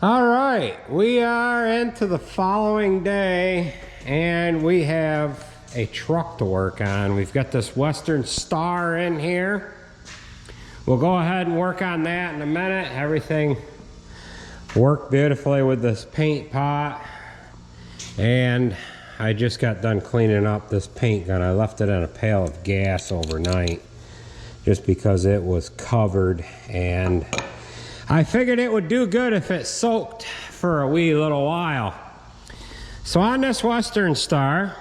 All right, we are into the following day and we have a truck to work on. We've got this Western Star in here. We'll go ahead and work on that in a minute. Everything worked beautifully with this paint pot, and I just got done cleaning up this paint gun. I left it in a pail of gas overnight just because it was covered, and I figured it would do good if it soaked for a wee little while. So on this Western Star,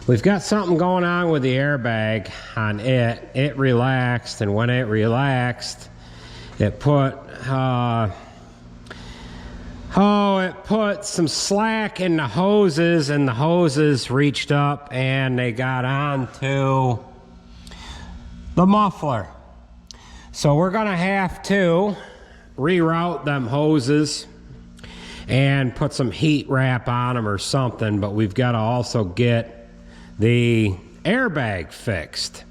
we've got something going on with the airbag on it. It relaxed, and when it relaxed, it put it put some slack in the hoses, and the hoses reached up and they got onto the muffler. So we're gonna have to reroute them hoses and put some heat wrap on them or something, but we've got to also get the airbag fixed.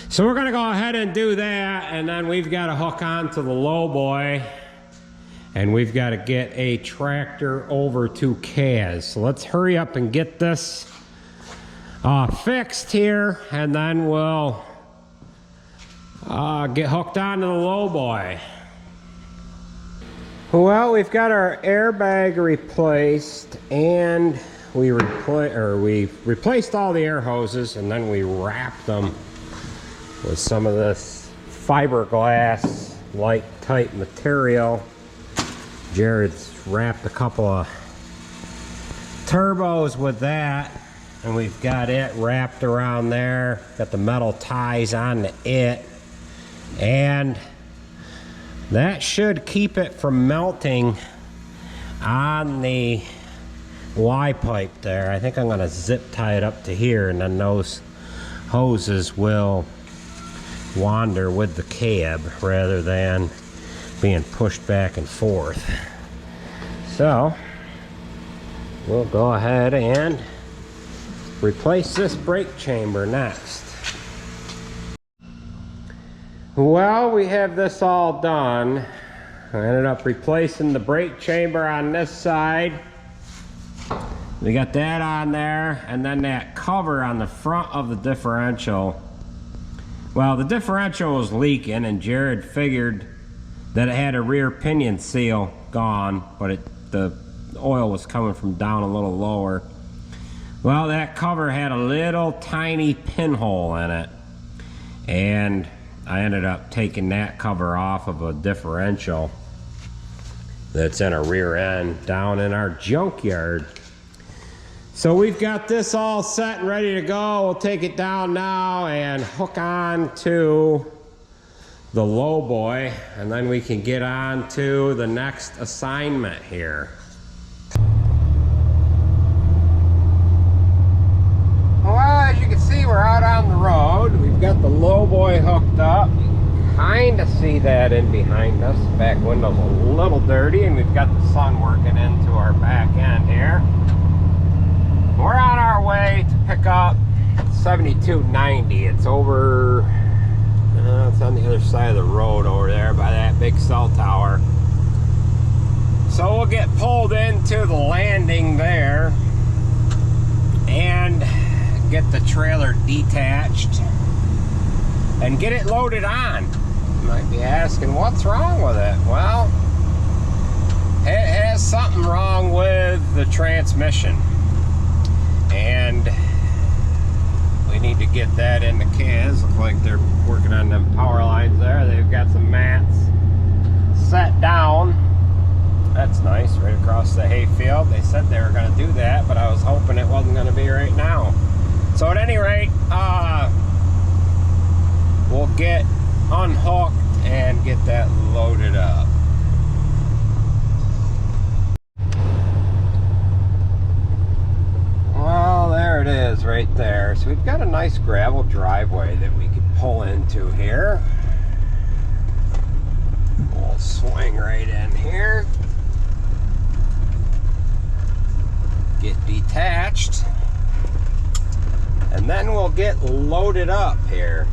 So we're gonna go ahead and do that, and then we've got to hook on to the lowboy, and we've got to get a tractor over to Kaz. So let's hurry up and get this fixed here, and then we'll get hooked onto the lowboy. Well, we've got our airbag replaced, and we replaced all the air hoses, and then we wrapped them with some of this fiberglass like type material. Jared's wrapped a couple of turbos with that, and we've got it wrapped around there. Got the metal ties on it, and that should keep it from melting on the Y pipe there. I think I'm going to zip tie it up to here, and then those hoses will wander with the cab rather than being pushed back and forth. So we'll go ahead and replace this brake chamber next. Well, we have this all done. I ended up replacing the brake chamber on this side. We got that on there, and then that cover on the front of the differential. Well, the differential was leaking, and Jared figured that it had a rear pinion seal gone, but the oil was coming from down a little lower. Well, that cover had a little tiny pinhole in it, and I ended up taking that cover off of a differential that's in a rear end down in our junkyard. So we've got this all set and ready to go. We'll take it down now and hook on to the lowboy, and then we can get on to the next assignment here. Well, as you can see, we're out on the road. We've got the lowboy hooked up. You can kind of see that in behind us. Back window's a little dirty, and we've got the sun working into our back end here. We're on our way to pick up 7290. It's over, it's on the other side of the road over there by that big cell tower. So we'll get pulled into the landing there and get the trailer detached and get it loaded on. You might be asking, what's wrong with it? Well, it has something wrong with the transmission, and we need to get that into Kaz. Looks like they're working on them power lines there. They've got some mats set down. That's nice, right across the hayfield. They said they were going to do that, but I was hoping it wasn't going to be right now. So at any rate, we'll get unhooked and get that loaded up. Well, there it is right there. So we've got a nice gravel driveway that we could pull into here. We'll swing right in here. Get detached. And then we'll get loaded up here.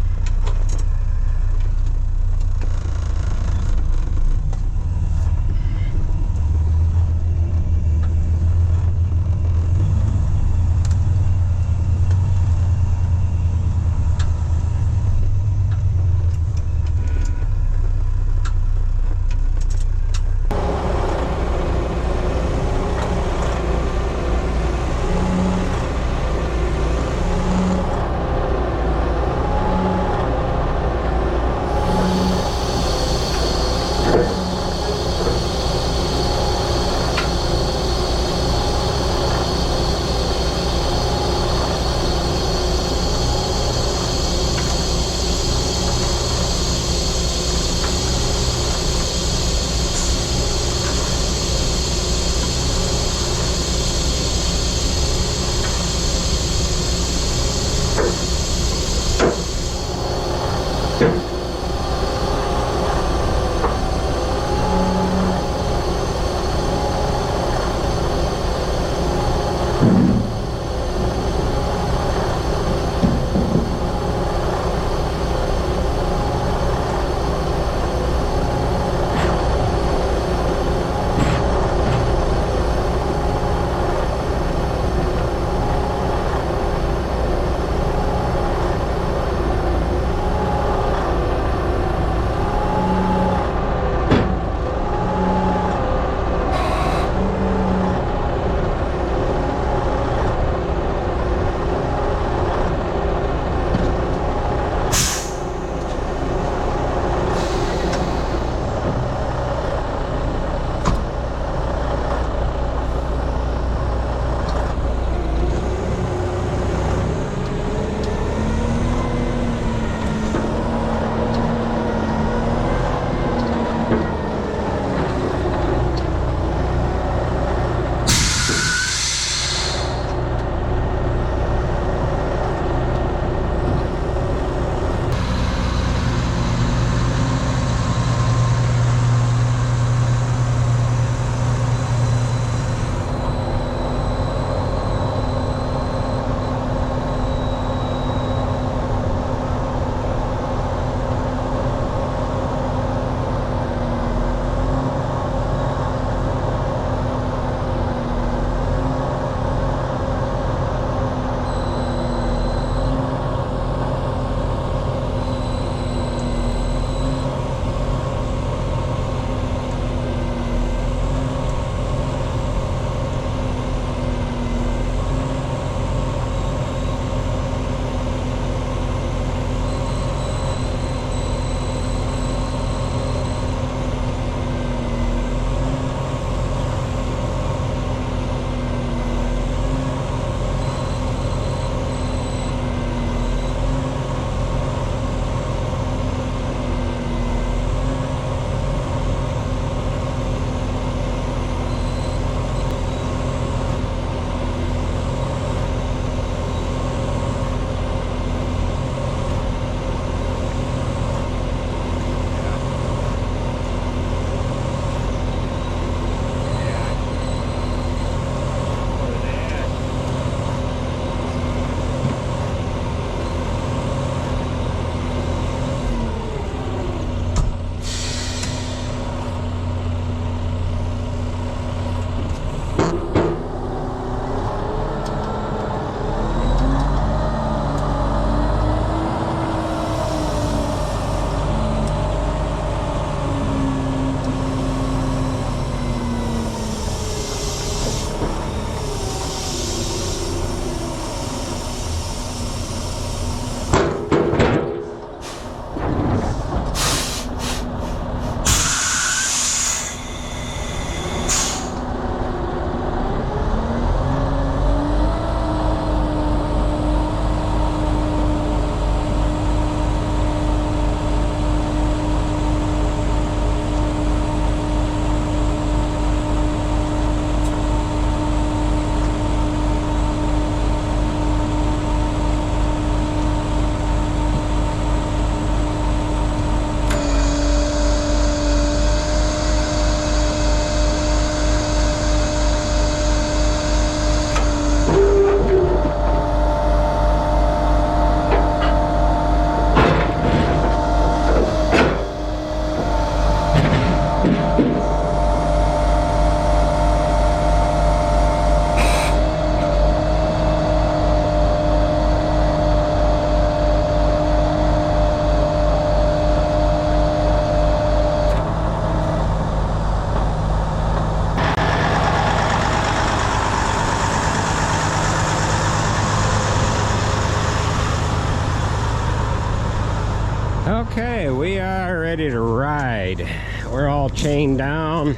we're all chained down,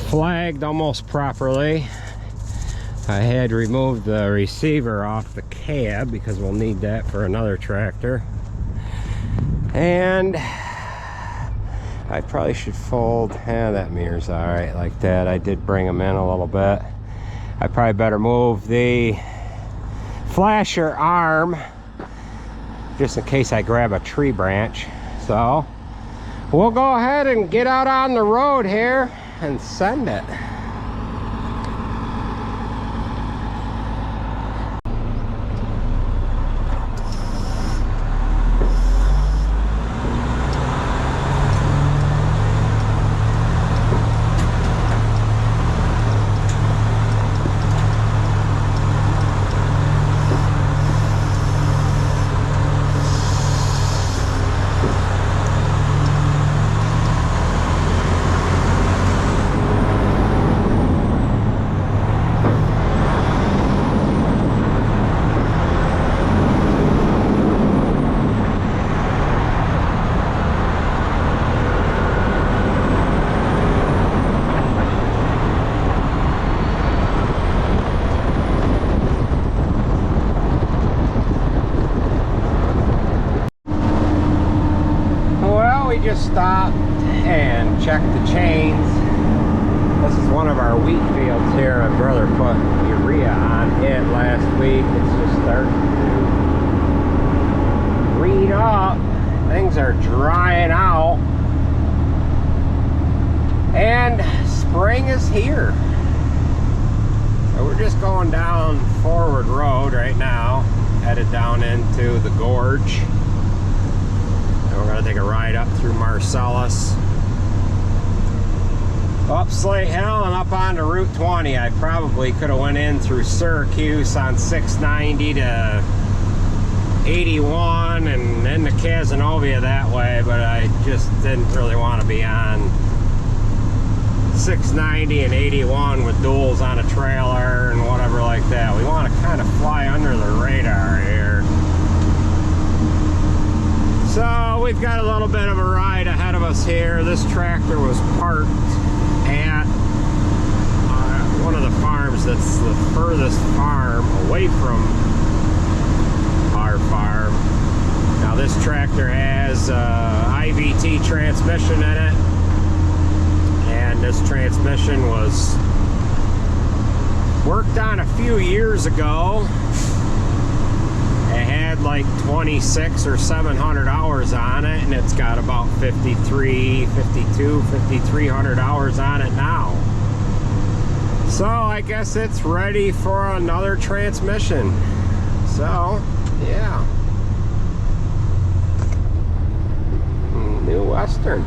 flagged almost properly. I had removed the receiver off the cab because we'll need that for another tractor. And I probably should fold, that mirror's all right like that. I did bring them in a little bit. I probably better move the flasher arm just in case I grab a tree branch. So we'll go ahead and get out on the road here and send it. Just stopped and checked the chains. This is one of our wheat fields here. My brother put urea on it last week. It's just starting to green up. Things are drying out. And spring is here. So we're just going down Forward Road right now, headed down into the gorge. We're going to take a ride up through Marcellus, up Slate Hill, and up onto Route 20. I probably could have went in through Syracuse on 690 to 81 and into Cazenovia that way, but I just didn't really want to be on 690 and 81 with duals on a trailer and whatever like that. We want to kind of fly under the radar here. So we've got a little bit of a ride ahead of us here. This tractor was parked at one of the farms that's the furthest farm away from our farm. Now this tractor has IVT transmission in it, and this transmission was worked on a few years ago. It had like 26 or 700 hours on it, and it's got about 5,300 hours on it now. So I guess it's ready for another transmission. So yeah, New Western.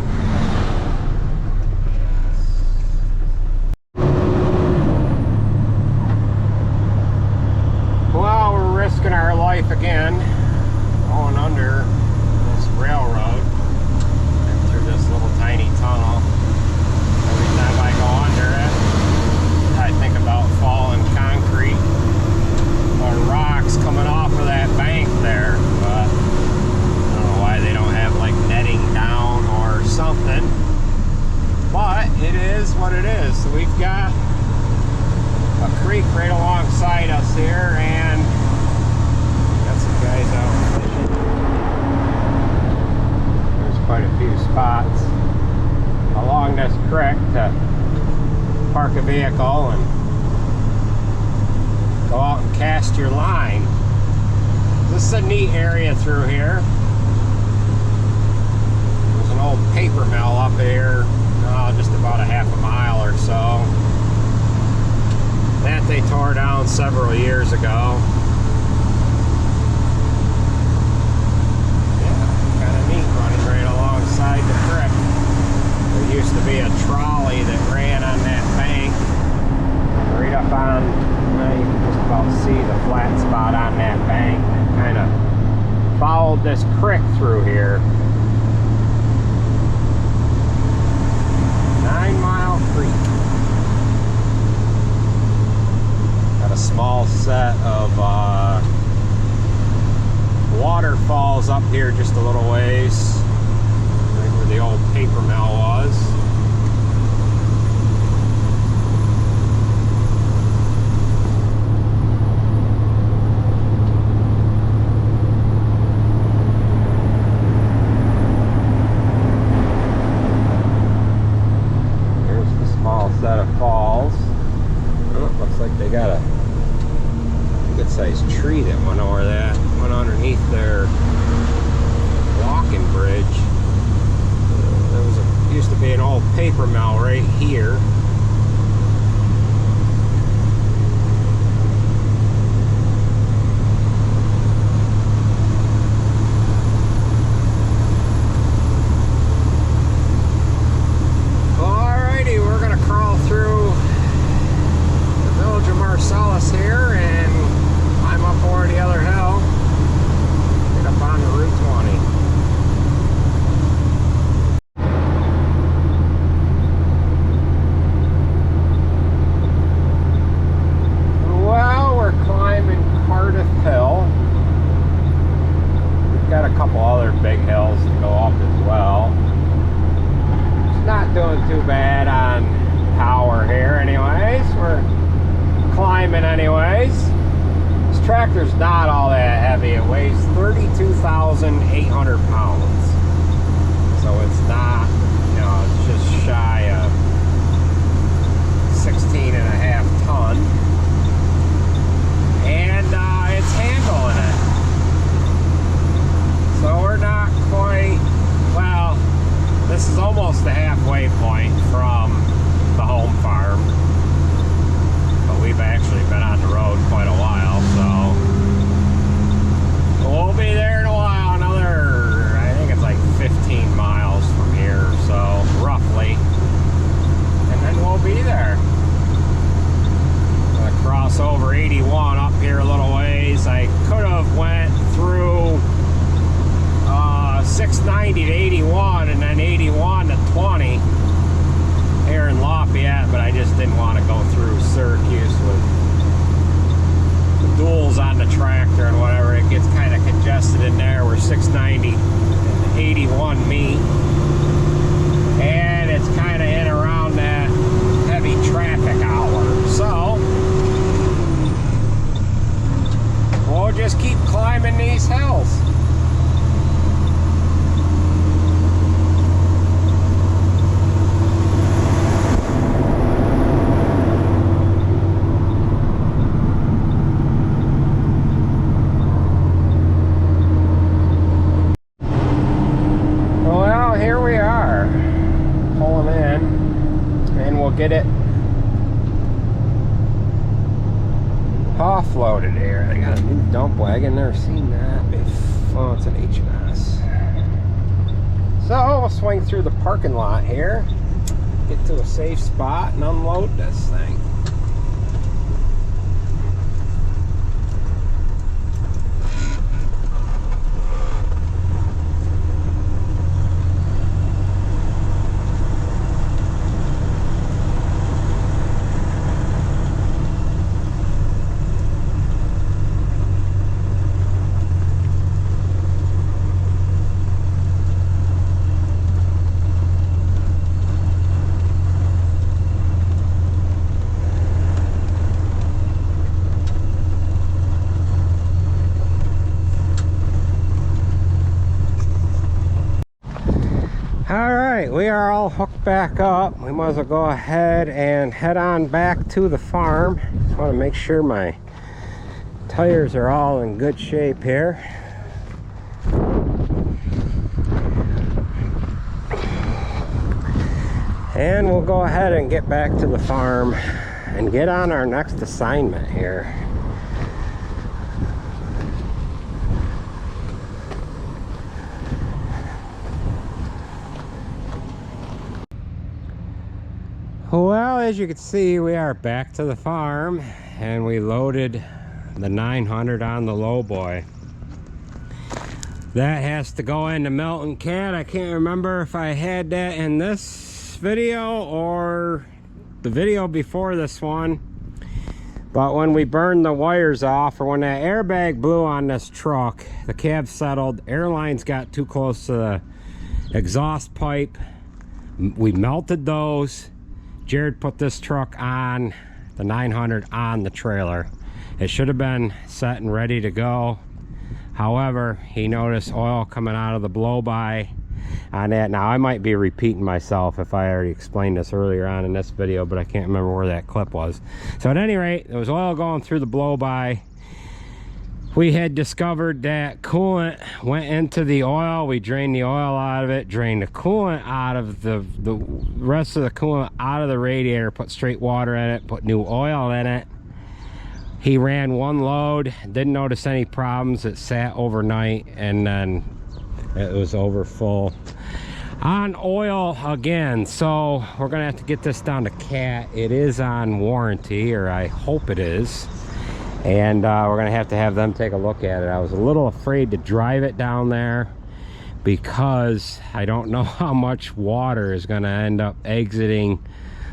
Well, we're risking our life again, going under this railroad and through this little tiny tunnel. Every time I go under it, I think about falling concrete or rocks coming off of that bank there, but I don't know why they don't have like netting down or something, but it is what it is. So we've got a creek right alongside us here, and got some guys out fishing. There's quite a few spots along this creek to park a vehicle and go out and cast your line. This is a neat area through here. There's an old paper mill up here, just about a half a mile or so, that they tore down several years ago. Yeah, kind of neat, running right alongside the creek. There used to be a trolley that ran on that bank, right up on, well, you can just about see the flat spot on that bank. Kind of followed this creek through here. 9 Mile Creek. Got a small set of waterfalls up here just a little ways, right where the old paper mill was. sized tree that went over that, went underneath their walking bridge. Used to be an old paper mill right here. Alrighty, we're gonna crawl through the village of Marcellus here and climb up over the other hill, get up on the Route 20. Hill. We've got a couple other big hills to go up as well. It's not doing too bad on power here anyways. We're climbing anyways. This tractor's not all that heavy. It weighs 32,800 pounds. So it's not, you know, it's just shy of 16.5 tons. And it's handling it. So we're not quite, well, this is almost the halfway point from the home farm. But we've actually been on the road quite a while, so we'll be there in a while, another, I think it's like 15 miles from here, so roughly. And then we'll be there. Cross over 81 up here a little ways. I could have went through 690 to 81 and then 81 to 20 here in Lafayette, but I just didn't want to go through Syracuse with the duals on the tractor and whatever. It gets kind of congested in there where 690 and 81 meet, and it's kind of in around that heavy traffic hour. So we'll just keep climbing these hills. Well, here we are, pulling in, and we'll get it offloaded here. They got a new dump wagon. Never seen that before. Oh, it's an H&S. So we'll swing through the parking lot here, get to a safe spot, and unload this thing. Alright, we are all hooked back up. We might as well go ahead and head on back to the farm. Just want to make sure my tires are all in good shape here. And we'll go ahead and get back to the farm and get on our next assignment here. Well, as you can see, we are back to the farm and we loaded the 900 on the lowboy. That has to go into Milton Cat. I can't remember if I had that in this video or the video before this one, but when we burned the wires off, or when that airbag blew on this truck, the cab settled, air lines got too close to the exhaust pipe. We melted those. Jared put this truck on, the 900, on the trailer. It should have been set and ready to go. However, he noticed oil coming out of the blow-by on that. Now, I might be repeating myself if I already explained this earlier on in this video, but I can't remember where that clip was. So at any rate, there was oil going through the blow-by, we had discovered that coolant went into the oil. We drained the oil out of it, drained the coolant out of the rest of the coolant out of the radiator, put straight water in it, put new oil in it. He ran one load, didn't notice any problems. It sat overnight and then it was over full on oil again. So we're gonna have to get this down to CAT. It is on warranty, or I hope it is. And we're gonna have to have them take a look at it. I was a little afraid to drive it down there because I don't know how much water is gonna end up exiting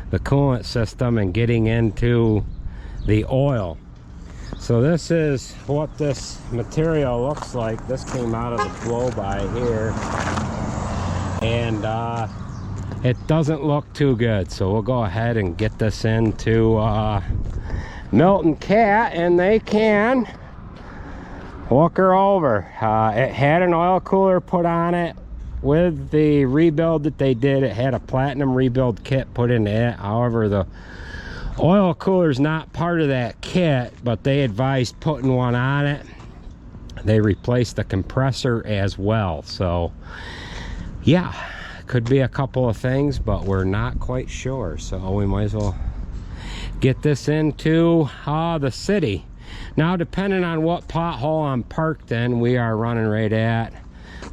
the coolant system and getting into the oil. So this is what this material looks like. This came out of the flow by here, and it doesn't look too good. So we'll go ahead and get this into Milton Cat, and they can look her over. It had an oil cooler put on it with the rebuild that they did. It had a platinum rebuild kit put into it. However, the oil cooler is not part of that kit, but they advised putting one on it. They replaced the compressor as well. So yeah, could be a couple of things, but we're not quite sure. So we might as well get this into the city. Now, depending on what pothole I'm parked in, we are running right at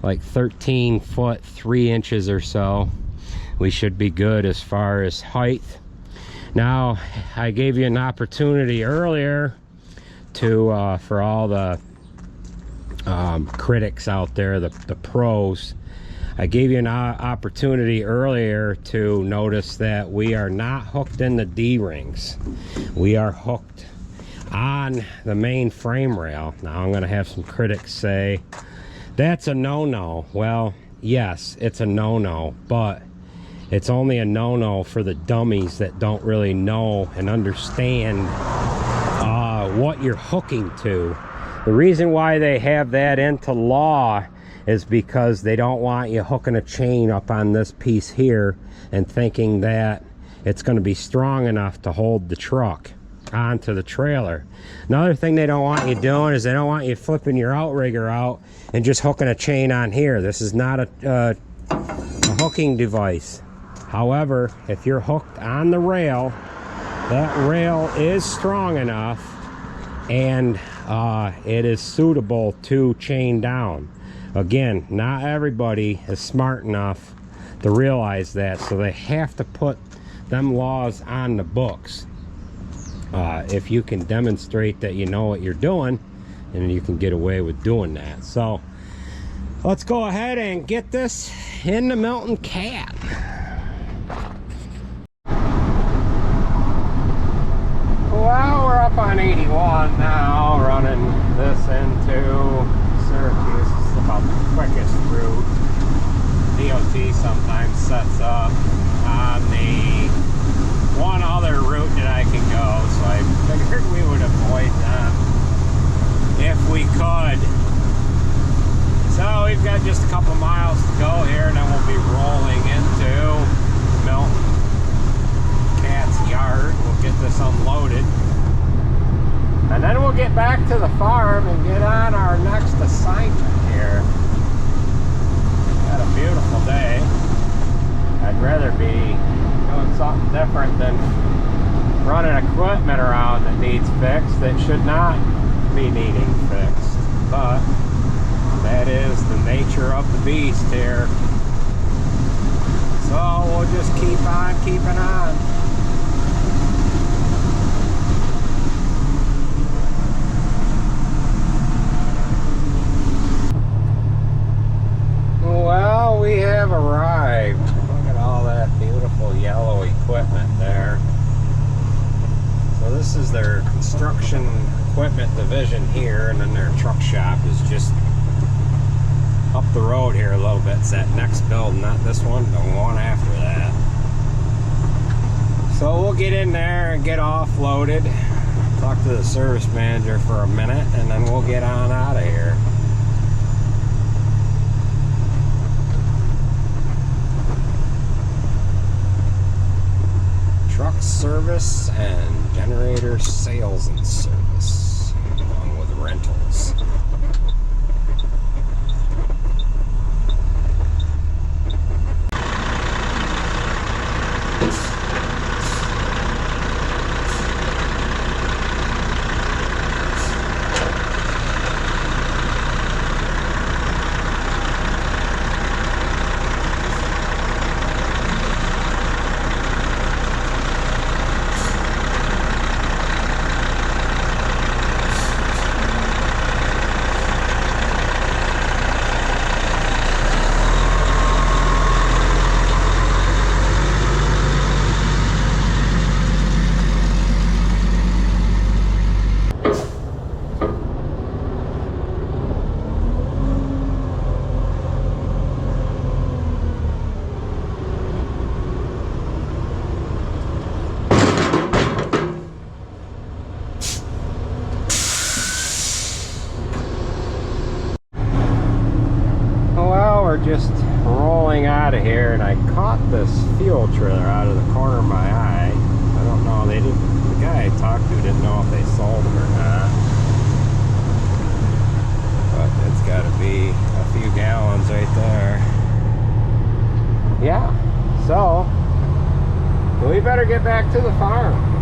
like 13 foot 3 inches or so. We should be good as far as height. Now, I gave you an opportunity earlier to for all the critics out there, the pros, I gave you an opportunity earlier to notice that we are not hooked in the D-rings. We are hooked on the main frame rail. Now I'm going to have some critics say, that's a no-no. Well, yes, it's a no-no, but it's only a no-no for the dummies that don't really know and understand what you're hooking to. The reason why they have that into law is because they don't want you hooking a chain up on this piece here and thinking that it's going to be strong enough to hold the truck onto the trailer. Another thing they don't want you doing is they don't want you flipping your outrigger out and just hooking a chain on here. This is not a hooking device. However, if you're hooked on the rail, that rail is strong enough and it is suitable to chain down. Again, not everybody is smart enough to realize that, so they have to put them laws on the books. If you can demonstrate that you know what you're doing, and you can get away with doing that. So let's go ahead and get this in the Milton Cat. Well, we're up on 81 now, running this into Syracuse. It's about the quickest route. DOT sometimes sets up on the one other route that I can go, so I figured we would avoid them if we could. So we've got just a couple miles to go here, and then we'll be rolling into Milton Cat's yard. We'll get this unloaded, and then we'll get back to the farm and get on our next assignment here. Got a beautiful day. I'd rather be doing something different than running equipment around that needs fixed that should not be needing fixed. But that is the nature of the beast here. So we'll just keep on keeping on. Well, we have arrived. Look at all that beautiful yellow equipment there. So this is their construction equipment division here, and then their truck shop is just up the road here a little bit. It's that next building, not this one, the one after that. So we'll get in there and get offloaded, talk to the service manager for a minute, and then we'll get on out of here. Truck service and generator sales and service, along with rentals. Just rolling out of here, and I caught this fuel trailer out of the corner of my eye. I don't know, the guy I talked to didn't know if they sold them or not, but it's got to be a few gallons right there. Yeah, so we better get back to the farm.